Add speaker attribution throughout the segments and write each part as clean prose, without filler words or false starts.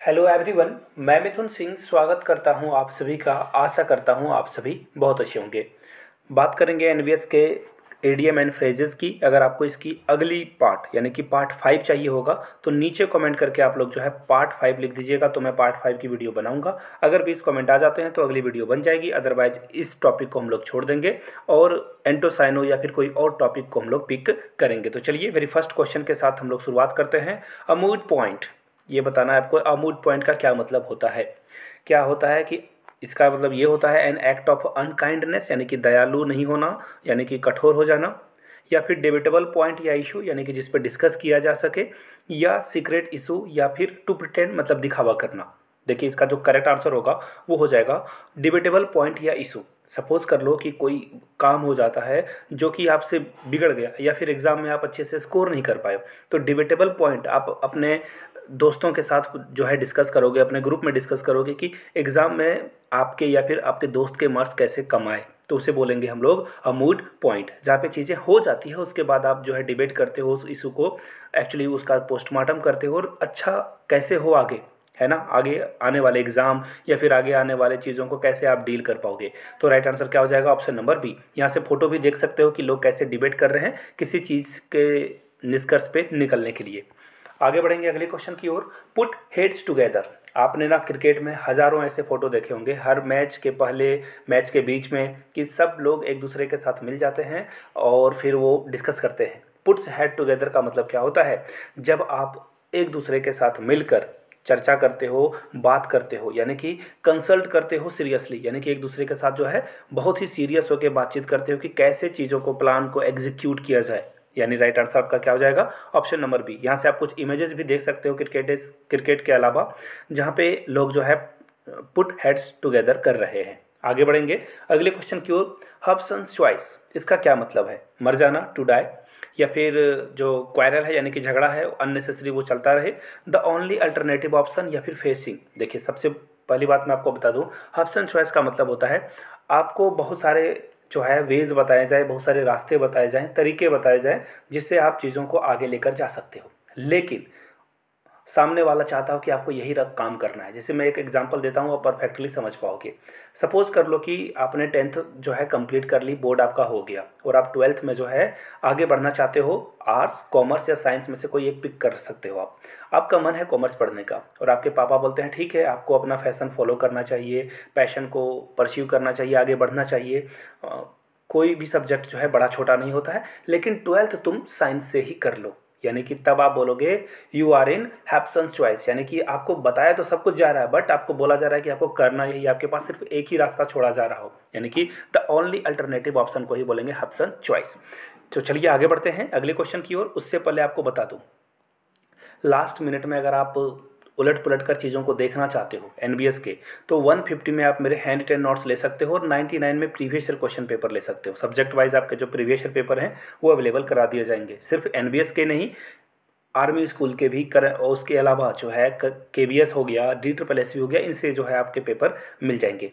Speaker 1: Hello everyone. मैं मिथुन सिंह स्वागत करता हूं आप सभी का। आशा करता हूं आप सभी बहुत अच्छे होंगे। बात करेंगे एनवीएस के एडीएम एंड फ्रेजेस की। अगर आपको इसकी अगली पार्ट यानी कि पार्ट 5 चाहिए होगा तो नीचे कमेंट करके आप लोग जो है पार्ट 5 लिख दीजिएगा, तो मैं पार्ट 5 की वीडियो बनाऊंगा। अगर 20 कमेंट आ जाते हैं तो अगली वीडियो बन जाएगी, अदरवाइज इस टॉपिक को हम लोग छोड़ देंगे और एंटोसाइनो या फिर कोई और टॉपिक को हम लोग पिक करेंगे। तो चलिए वेरी फर्स्ट क्वेश्चन के साथ हम लोग शुरुआत करते हैं। अ मूड पॉइंट, ये बताना है आपको अमूड पॉइंट का क्या मतलब होता है। क्या होता है कि इसका मतलब ये होता है एन एक्ट ऑफ अनकाइंडनेस यानी कि दयालु नहीं होना, यानी कि कठोर हो जाना, या फिर डिबेटेबल पॉइंट या इशू यानी कि जिस पर डिस्कस किया जा सके, या सीक्रेट इशू या फिर टू प्रिटेंड मतलब दिखावा करना। देखिए इसका जो करेक्ट आंसर होगा वो हो जाएगा डिबेटेबल पॉइंट या इशू। सपोज कर लो कि कोई काम हो जाता है जो कि आपसे बिगड़ गया या फिर एग्ज़ाम में आप अच्छे से स्कोर नहीं कर पाए, तो डिबेटेबल पॉइंट आप अपने दोस्तों के साथ जो है डिस्कस करोगे, अपने ग्रुप में डिस्कस करोगे कि एग्ज़ाम में आपके या फिर आपके दोस्त के मार्क्स कैसे कम आए, तो उसे बोलेंगे हम लोग अ मूड पॉइंट। जहाँ पे चीज़ें हो जाती है उसके बाद आप जो है डिबेट करते हो उस इशू को, एक्चुअली उसका पोस्टमार्टम करते हो और अच्छा कैसे हो आगे, है ना, आगे आने वाले एग्ज़ाम या फिर आगे आने वाले चीज़ों को कैसे आप डील कर पाओगे। तो राइट आंसर क्या हो जाएगा? Option number B. यहाँ से फोटो भी देख सकते हो कि लोग कैसे डिबेट कर रहे हैं किसी चीज़ के निष्कर्ष पे निकलने के लिए। आगे बढ़ेंगे अगले क्वेश्चन की ओर। Put heads together. आपने ना क्रिकेट में हज़ारों ऐसे फोटो देखे होंगे हर मैच के पहले, मैच के बीच में, कि सब लोग एक दूसरे के साथ मिल जाते हैं और फिर वो डिस्कस करते हैं। पुट्स हेड टुगेदर का मतलब क्या होता है? जब आप एक दूसरे के साथ मिलकर चर्चा करते हो, बात करते हो, यानी कि कंसल्ट करते हो सीरियसली, यानी कि एक दूसरे के साथ जो है बहुत ही सीरियस होकर बातचीत करते हो कि कैसे चीज़ों को, प्लान को एग्जीक्यूट किया जाए। यानी राइट आंसर आपका क्या हो जाएगा? Option number B. यहाँ से आप कुछ इमेजेस भी देख सकते हो क्रिकेट के अलावा, जहाँ पे लोग जो है पुट हेड्स टुगेदर कर रहे हैं। आगे बढ़ेंगे अगले क्वेश्चन की ओर। हब्सन्स चॉइस, इसका क्या मतलब है? मर जाना, टू डाई, या फिर जो क्वारल है यानी कि झगड़ा है अननेसेसरी वो चलता रहे, द ओनली अल्टरनेटिव ऑप्शन, या फिर फेसिंग। देखिए सबसे पहली बात मैं आपको बता दूं, हब्सन चॉइस का मतलब होता है आपको बहुत सारे जो है वेज बताए जाए, बहुत सारे रास्ते बताए जाएं, तरीके बताए जाएं जिससे आप चीज़ों को आगे लेकर जा सकते हो, लेकिन सामने वाला चाहता हो कि आपको यही रख काम करना है। जैसे मैं एक एग्जांपल देता हूँ, आप परफेक्टली समझ पाओगे। सपोज़ कर लो कि आपने 10th जो है कंप्लीट कर ली, बोर्ड आपका हो गया, और आप 12th में जो है आगे बढ़ना चाहते हो। आर्ट्स, कॉमर्स या साइंस में से कोई एक पिक कर सकते हो आप। आपका मन है कॉमर्स पढ़ने का और आपके पापा बोलते हैं ठीक है आपको अपना फैशन फॉलो करना चाहिए, पैशन को परस्यू करना चाहिए, आगे बढ़ना चाहिए। कोई भी सब्जेक्ट जो है बड़ा छोटा नहीं होता है, लेकिन 12th तुम साइंस से ही कर लो, यानी कि तब आप बोलोगे यू आर इन हैप्सन चॉइस। यानी कि आपको बताया तो सब कुछ जा रहा है, बट आपको बोला जा रहा है कि आपको करना यही, आपके पास सिर्फ एक ही रास्ता छोड़ा जा रहा हो, यानी कि द ओनली अल्टरनेटिव ऑप्शन को ही बोलेंगे हैप्सन चॉइस। तो चलिए आगे बढ़ते हैं अगले क्वेश्चन की ओर। उससे पहले आपको बता दूं, लास्ट मिनट में अगर आप उलट पुलट कर चीज़ों को देखना चाहते हो एनबीएस के, तो 150 में आप मेरे हैंड रिटन नोट्स ले सकते हो और 99 में प्रीवियस ईयर क्वेश्चन पेपर ले सकते हो। सब्जेक्ट वाइज आपके जो प्रीवियस ईयर पेपर हैं वो अवेलेबल करा दिए जाएंगे, सिर्फ एनबीएस के नहीं, आर्मी स्कूल के भी कर, और उसके अलावा जो है केबीएस हो गया, DSSS हो गया, इनसे जो है आपके पेपर मिल जाएंगे।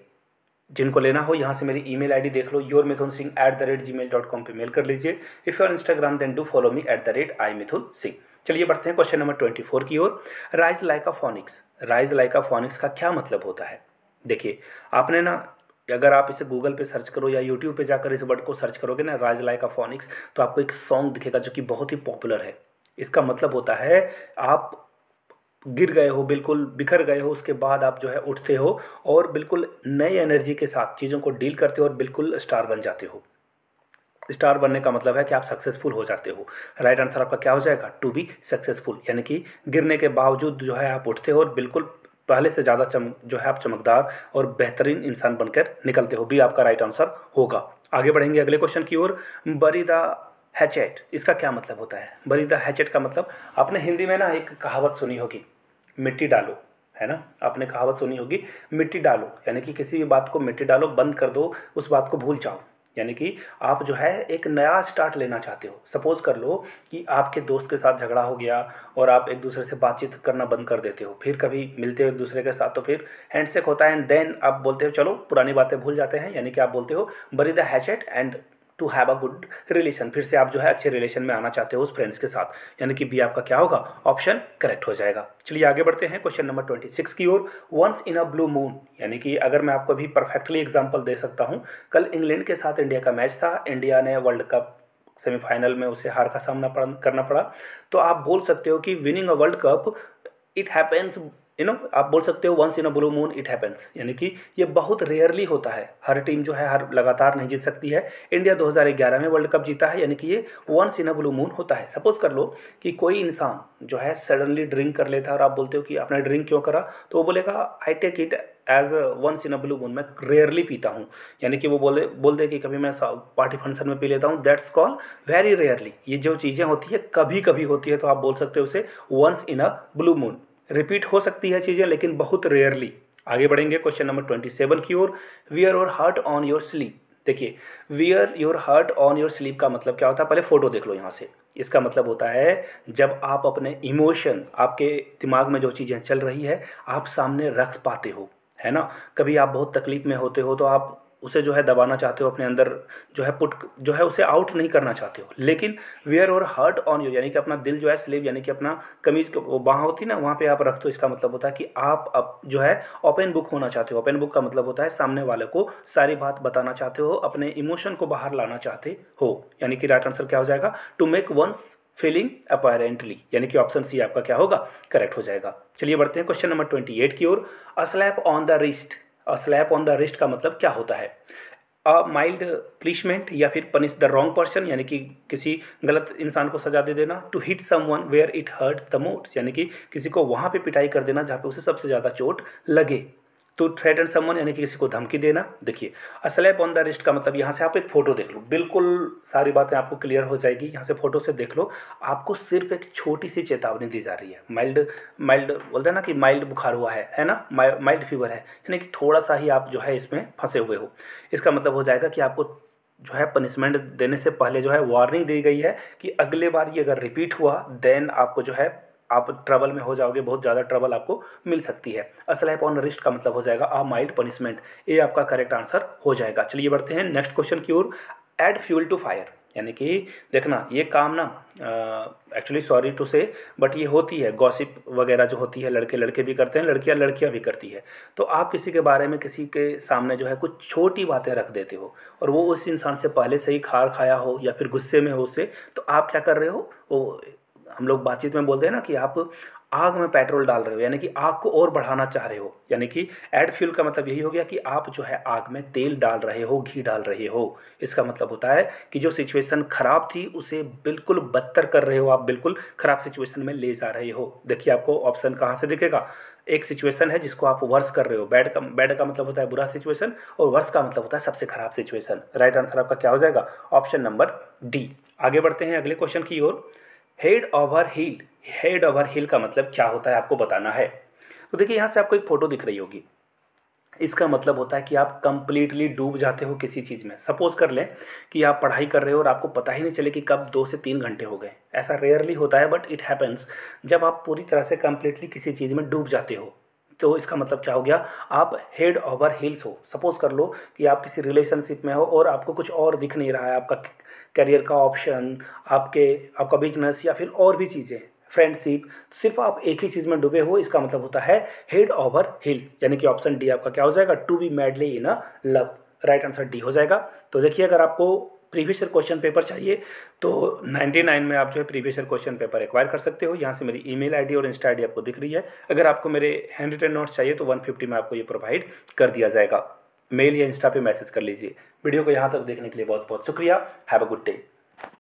Speaker 1: जिनको लेना हो यहाँ से मेरी ईमेल आईडी देख लो, yourmithunsingh@gmail.com पे मेल कर लीजिए। If you are Instagram then do follow me @imithunsingh। चलिए बढ़ते हैं क्वेश्चन नंबर 24 की ओर। Rise like a phoenix. Rise like a phoenix का क्या मतलब होता है? देखिए आपने ना, अगर आप इसे गूगल पे सर्च करो या यूट्यूब पे जाकर इस वर्ड को सर्च करोगे ना, राइज लाइक अ फोनिक्स, तो आपको एक सॉन्ग दिखेगा जो कि बहुत ही पॉपुलर है। इसका मतलब होता है आप गिर गए हो, बिल्कुल बिखर गए हो, उसके बाद आप जो है उठते हो और बिल्कुल नई एनर्जी के साथ चीज़ों को डील करते हो और बिल्कुल स्टार बन जाते हो। स्टार बनने का मतलब है कि आप सक्सेसफुल हो जाते हो। राइट आंसर आपका क्या हो जाएगा? टू बी सक्सेसफुल, यानी कि गिरने के बावजूद जो है आप उठते हो और बिल्कुल पहले से ज़्यादा जो है आप चमकदार और बेहतरीन इंसान बनकर निकलते हो। बी आपका राइट आंसर होगा। आगे बढ़ेंगे अगले क्वेश्चन की ओर। बरी द हैचेट, इसका क्या मतलब होता है? बरी द हैचेट का मतलब, आपने हिंदी में ना एक कहावत सुनी होगी, मिट्टी डालो, है ना, आपने कहावत सुनी होगी मिट्टी डालो, यानी कि किसी भी बात को मिट्टी डालो, बंद कर दो, उस बात को भूल जाओ। यानी कि आप जो है एक नया स्टार्ट लेना चाहते हो। सपोज कर लो कि आपके दोस्त के साथ झगड़ा हो गया और आप एक दूसरे से बातचीत करना बंद कर देते हो, फिर कभी मिलते हो एक दूसरे के साथ तो फिर हैंडशेक होता है, एंड देन आप बोलते हो चलो पुरानी बातें भूल जाते हैं, यानी कि आप बोलते हो bury the hatchet and to have a good relation, फिर से आप जो है अच्छे रिलेशन में आना चाहते हो उस फ्रेंड्स के साथ, यानी कि बी आपका क्या होगा, ऑप्शन करेक्ट हो जाएगा। चलिए आगे बढ़ते हैं क्वेश्चन नंबर 26 की ओर। Once in a blue moon, यानी कि अगर मैं आपको अभी परफेक्टली एग्जांपल दे सकता हूँ, कल इंग्लैंड के साथ इंडिया का मैच था, इंडिया ने वर्ल्ड कप सेमीफाइनल में उसे हार का सामना करना पड़ा। तो आप बोल सकते हो कि winning a world cup it happens, आप बोल सकते हो once in a blue moon it happens, यानी कि ये बहुत रेयरली होता है, हर टीम जो है हर लगातार नहीं जीत सकती है। इंडिया 2011 में वर्ल्ड कप जीता है, यानी कि ये once in a blue moon होता है। सपोज कर लो कि कोई इंसान जो है सडनली ड्रिंक कर लेता है और आप बोलते हो कि आपने ड्रिंक क्यों करा, तो वो बोलेगा I take it as once in a blue moon, मैं रेयरली पीता हूँ, यानी कि वो बोल दे कि कभी मैं पार्टी फंक्शन में पी लेता हूँ, दैट्स कॉल वेरी रेयरली। ये जो चीज़ें होती है कभी कभी होती है, तो आप बोल सकते हो उसे once in a blue moon. Repeat हो सकती है चीज़ें लेकिन बहुत रेयरली। आगे बढ़ेंगे क्वेश्चन नंबर 27 की ओर। Wear your heart on your sleeve, देखिए wear your heart on your sleeve का मतलब क्या होता है, पहले फोटो देख लो यहाँ से। इसका मतलब होता है जब आप अपने इमोशन, आपके दिमाग में जो चीज़ें चल रही है आप सामने रख पाते हो, है ना। कभी आप बहुत तकलीफ में होते हो तो आप उसे जो है दबाना चाहते हो अपने अंदर, जो है पुट जो है उसे आउट नहीं करना चाहते हो, लेकिन वेयर और हर्ट ऑन यू, यानी कि अपना दिल जो है स्लीव, यानी कि अपना कमीज वो बाँह होती है ना, वहाँ पे आप रख दो। इसका मतलब होता है कि आप अब जो है ओपन बुक होना चाहते हो। ओपन बुक का मतलब होता है सामने वाले को सारी बात बताना चाहते हो, अपने इमोशन को बाहर लाना चाहते हो, यानी कि राइट आंसर क्या हो जाएगा, to make once feeling apparently, यानी कि ऑप्शन सी आपका क्या होगा, करेक्ट हो जाएगा। चलिए बढ़ते हैं क्वेश्चन नंबर 28 की ओर। A slap on the wrist, a slap on the wrist का मतलब क्या होता है, अ माइल्ड पनिशमेंट या फिर पनिश द रॉन्ग पर्सन, यानी कि किसी गलत इंसान को सजा दे देना। To hit someone where it hurts the most, यानी कि किसी को वहाँ पे पिटाई कर देना जहाँ पे उसे सबसे ज़्यादा चोट लगे। टू थ्रेटन समवन, यानी कि किसी को धमकी देना। देखिए अ स्लैप ऑन द रिस्ट का मतलब, यहाँ से आप एक फ़ोटो देख लो, बिल्कुल सारी बातें आपको क्लियर हो जाएगी। यहाँ से फ़ोटो से देख लो, आपको सिर्फ एक छोटी सी चेतावनी दी जा रही है। माइल्ड माइल्ड बोलते हैं ना कि माइल्ड बुखार हुआ है ना, माइल्ड फीवर है, यानी कि थोड़ा सा ही आप जो है इसमें फंसे हुए हो। इसका मतलब हो जाएगा कि आपको जो है पनिशमेंट देने से पहले जो है वार्निंग दी गई है कि अगले बार ये अगर रिपीट हुआ देन आपको जो है आप ट्रबल में हो जाओगे, बहुत ज़्यादा ट्रबल आपको मिल सकती है। अ स्लैप ऑन रिस्ट का मतलब हो जाएगा अ माइल्ड पनिशमेंट, ये आपका करेक्ट आंसर हो जाएगा। चलिए बढ़ते हैं नेक्स्ट क्वेश्चन की ओर। ऐड फ्यूल टू फायर, यानी कि देखना ये काम ना, एक्चुअली सॉरी टू से बट ये होती है, गॉसिप वगैरह जो होती है लड़के लड़के भी करते हैं, लड़कियां लड़कियां भी करती है। तो आप किसी के बारे में किसी के सामने जो है कुछ छोटी बातें रख देते हो और वो उस इंसान से पहले से ही खार खाया हो या फिर गुस्से में हो उससे, तो आप क्या कर रहे हो, वो हम लोग बातचीत में बोलते हैं ना कि आप आग में पेट्रोल डाल रहे हो, यानी कि आग को और बढ़ाना चाह रहे हो। यानी कि ऐड फ्यूल का मतलब यही हो गया कि आप जो है आग में तेल डाल रहे हो, घी डाल रहे हो। इसका मतलब होता है कि जो सिचुएशन खराब थी उसे बिल्कुल बदतर कर रहे हो, आप बिल्कुल खराब सिचुएशन में ले जा रहे हो। देखिए आपको ऑप्शन कहाँ से दिखेगा, एक सिचुएशन है जिसको आप वर्स कर रहे हो, बैड का मतलब होता है बुरा सिचुएशन और वर्स का मतलब होता है सबसे खराब सिचुएशन। राइट आंसर आपका क्या हो जाएगा, ऑप्शन नंबर डी। आगे बढ़ते हैं अगले क्वेश्चन की ओर। Head over heel, head over heel का मतलब क्या होता है आपको बताना है। तो देखिए यहाँ से आपको एक फोटो दिख रही होगी, इसका मतलब होता है कि आप कंप्लीटली डूब जाते हो किसी चीज़ में। सपोज कर लें कि आप पढ़ाई कर रहे हो और आपको पता ही नहीं चले कि कब 2 से 3 घंटे हो गए। ऐसा रेयरली होता है बट इट हैपन्स, जब आप पूरी तरह से कंप्लीटली किसी चीज़ में डूब जाते हो। तो इसका मतलब क्या हो गया, आप हेड ओवर हील्स हो। सपोज कर लो कि आप किसी रिलेशनशिप में हो और आपको कुछ और दिख नहीं रहा है, आपका करियर का ऑप्शन, आपका बिजनेस या फिर और भी चीज़ें, फ्रेंडशिप, सिर्फ आप एक ही चीज़ में डूबे हो। इसका मतलब होता है हेड ओवर हील्स, यानी कि ऑप्शन डी आपका क्या हो जाएगा, to be madly in a love. Right answer D हो जाएगा। तो देखिए अगर आपको प्रीवियस ईयर क्वेश्चन पेपर चाहिए तो 99 में आप जो है previous year question paper acquire कर सकते हो। यहाँ से मेरी ईमेल आईडी और इंस्टा आईडी आपको दिख रही है। अगर आपको मेरे हैंड रिटन नोट्स चाहिए तो 150 में आपको ये प्रोवाइड कर दिया जाएगा। मेल या इंस्टा पे मैसेज कर लीजिए। वीडियो को यहाँ तक देखने के लिए बहुत बहुत शुक्रिया। Have a good day.